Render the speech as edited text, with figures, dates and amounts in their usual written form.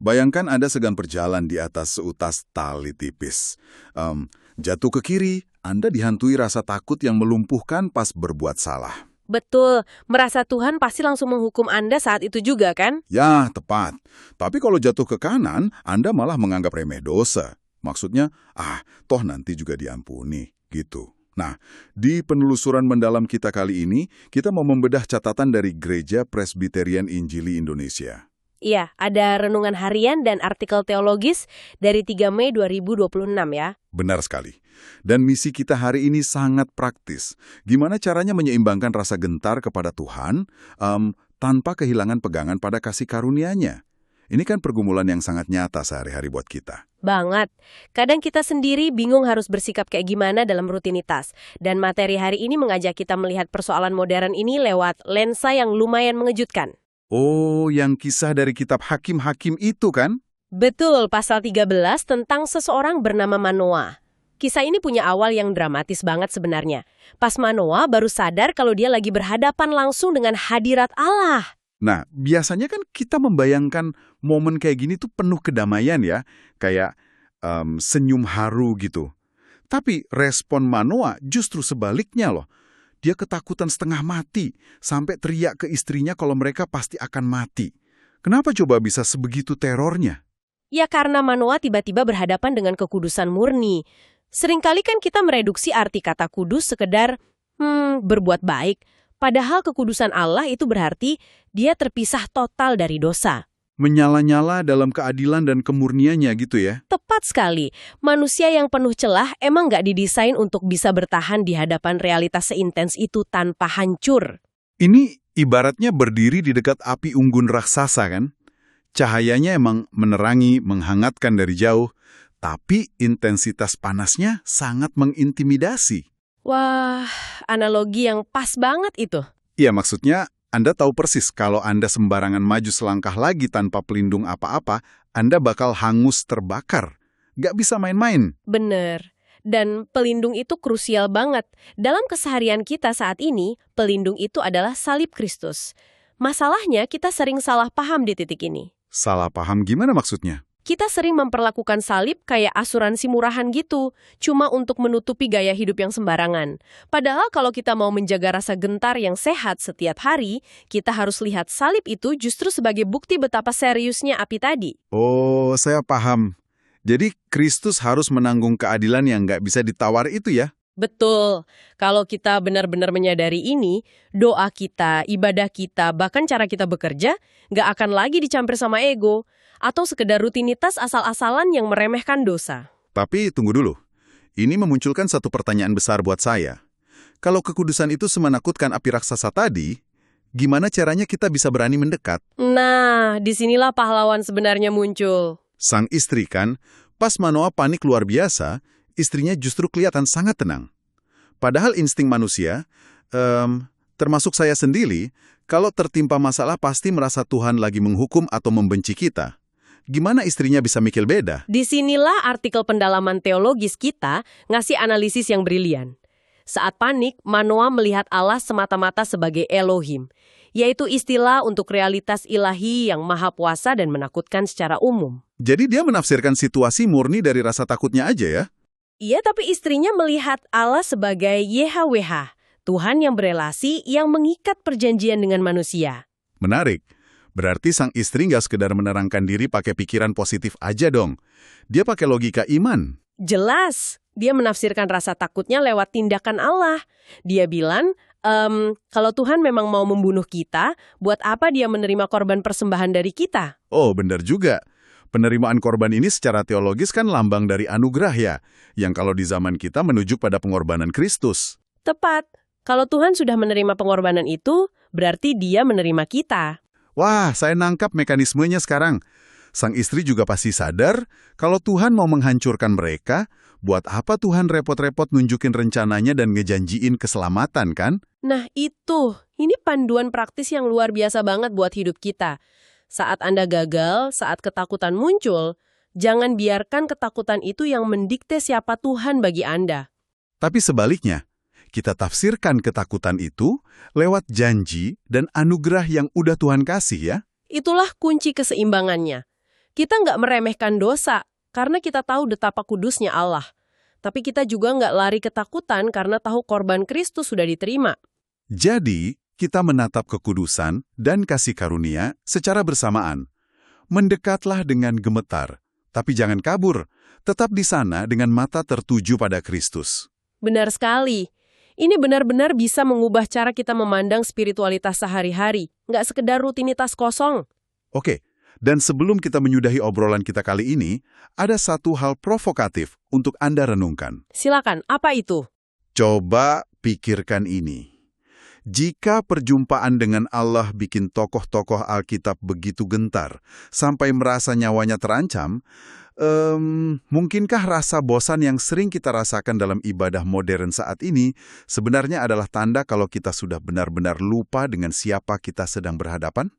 Bayangkan Anda sedang berjalan di atas seutas tali tipis. Jatuh ke kiri, Anda dihantui rasa takut yang melumpuhkan pas berbuat salah. Betul, merasa Tuhan pasti langsung menghukum Anda saat itu juga kan? Ya, tepat. Tapi kalau jatuh ke kanan, Anda malah menganggap remeh dosa. Maksudnya, toh nanti juga diampuni, gitu. Nah, di penelusuran mendalam kita kali ini, kita mau membedah catatan dari Gereja Presbyterian Injili Indonesia. Iya, ada renungan harian dan artikel teologis dari 3 Mei 2026 ya. Benar sekali. Dan misi kita hari ini sangat praktis. Gimana caranya menyeimbangkan rasa gentar kepada Tuhan tanpa kehilangan pegangan pada kasih karunia-Nya. Ini kan pergumulan yang sangat nyata sehari-hari buat kita. Banget. Kadang kita sendiri bingung harus bersikap kayak gimana dalam rutinitas. Dan materi hari ini mengajak kita melihat persoalan modern ini lewat lensa yang lumayan mengejutkan. Oh, yang kisah dari kitab Hakim-Hakim itu kan? Betul, pasal 13 tentang seseorang bernama Manoa. Kisah ini punya awal yang dramatis banget sebenarnya. Pas Manoa baru sadar kalau dia lagi berhadapan langsung dengan hadirat Allah. Nah, biasanya kan kita membayangkan momen kayak gini tuh penuh kedamaian ya. Kayak senyum haru gitu. Tapi respon Manoa justru sebaliknya loh. Dia ketakutan setengah mati, sampai teriak ke istrinya kalau mereka pasti akan mati. Kenapa coba bisa sebegitu terornya? Ya karena Manoa tiba-tiba berhadapan dengan kekudusan murni. Seringkali kan kita mereduksi arti kata kudus sekedar, berbuat baik. Padahal kekudusan Allah itu berarti dia terpisah total dari dosa. Menyala-nyala dalam keadilan dan kemurniannya gitu ya? Tepat sekali. Manusia yang penuh celah emang nggak didesain untuk bisa bertahan di hadapan realitas seintens itu tanpa hancur. Ini ibaratnya berdiri di dekat api unggun raksasa kan? Cahayanya emang menerangi, menghangatkan dari jauh, tapi intensitas panasnya sangat mengintimidasi. Wah, analogi yang pas banget itu. Iya, maksudnya Anda tahu persis kalau Anda sembarangan maju selangkah lagi tanpa pelindung apa-apa, Anda bakal hangus terbakar. Nggak bisa main-main. Bener. Dan pelindung itu krusial banget. Dalam keseharian kita saat ini, pelindung itu adalah salib Kristus. Masalahnya kita sering salah paham di titik ini. Salah paham gimana maksudnya? Kita sering memperlakukan salib kayak asuransi murahan gitu, cuma untuk menutupi gaya hidup yang sembarangan. Padahal kalau kita mau menjaga rasa gentar yang sehat setiap hari, kita harus lihat salib itu justru sebagai bukti betapa seriusnya api tadi. Oh, saya paham. Jadi Kristus harus menanggung keadilan yang nggak bisa ditawar itu ya? Betul. Kalau kita benar-benar menyadari ini, doa kita, ibadah kita, bahkan cara kita bekerja, nggak akan lagi dicampur sama ego, atau sekedar rutinitas asal-asalan yang meremehkan dosa. Tapi tunggu dulu. Ini memunculkan satu pertanyaan besar buat saya. Kalau kekudusan itu semenakutkan api raksasa tadi, gimana caranya kita bisa berani mendekat? Nah, disinilah pahlawan sebenarnya muncul. Sang istri kan, pas Manoa panik luar biasa, istrinya justru kelihatan sangat tenang. Padahal insting manusia, termasuk saya sendiri, kalau tertimpa masalah pasti merasa Tuhan lagi menghukum atau membenci kita. Gimana istrinya bisa mikir beda? Disinilah artikel pendalaman teologis kita ngasih analisis yang brilian. Saat panik, Manoa melihat Allah semata-mata sebagai Elohim, yaitu istilah untuk realitas ilahi yang maha kuasa dan menakutkan secara umum. Jadi dia menafsirkan situasi murni dari rasa takutnya aja ya? Iya, tapi istrinya melihat Allah sebagai YHWH, Tuhan yang berelasi yang mengikat perjanjian dengan manusia. Menarik. Berarti sang istri nggak sekedar menerangkan diri pakai pikiran positif aja dong. Dia pakai logika iman. Jelas, dia menafsirkan rasa takutnya lewat tindakan Allah. Dia bilang, kalau Tuhan memang mau membunuh kita, buat apa dia menerima korban persembahan dari kita? Oh, benar juga. Penerimaan korban ini secara teologis kan lambang dari anugerah ya, yang kalau di zaman kita menuju pada pengorbanan Kristus. Tepat. Kalau Tuhan sudah menerima pengorbanan itu, berarti dia menerima kita. Wah, saya nangkap mekanismenya sekarang. Sang istri juga pasti sadar kalau Tuhan mau menghancurkan mereka, buat apa Tuhan repot-repot nunjukin rencananya dan ngejanjiin keselamatan kan? Nah itu, ini panduan praktis yang luar biasa banget buat hidup kita. Saat Anda gagal, saat ketakutan muncul, jangan biarkan ketakutan itu yang mendikte siapa Tuhan bagi Anda. Tapi sebaliknya, kita tafsirkan ketakutan itu lewat janji dan anugerah yang udah Tuhan kasih ya. Itulah kunci keseimbangannya. Kita nggak meremehkan dosa, karena kita tahu betapa kudusnya Allah. Tapi kita juga nggak lari ketakutan karena tahu korban Kristus sudah diterima. Jadi, kita menatap kekudusan dan kasih karunia secara bersamaan. Mendekatlah dengan gemetar, tapi jangan kabur. Tetap di sana dengan mata tertuju pada Kristus. Benar sekali. Ini benar-benar bisa mengubah cara kita memandang spiritualitas sehari-hari. Nggak sekedar rutinitas kosong. Oke, dan sebelum kita menyudahi obrolan kita kali ini, ada satu hal provokatif untuk Anda renungkan. Silakan, apa itu? Coba pikirkan ini. Jika perjumpaan dengan Allah bikin tokoh-tokoh Alkitab begitu gentar, sampai merasa nyawanya terancam, mungkinkah rasa bosan yang sering kita rasakan dalam ibadah modern saat ini sebenarnya adalah tanda kalau kita sudah benar-benar lupa dengan siapa kita sedang berhadapan?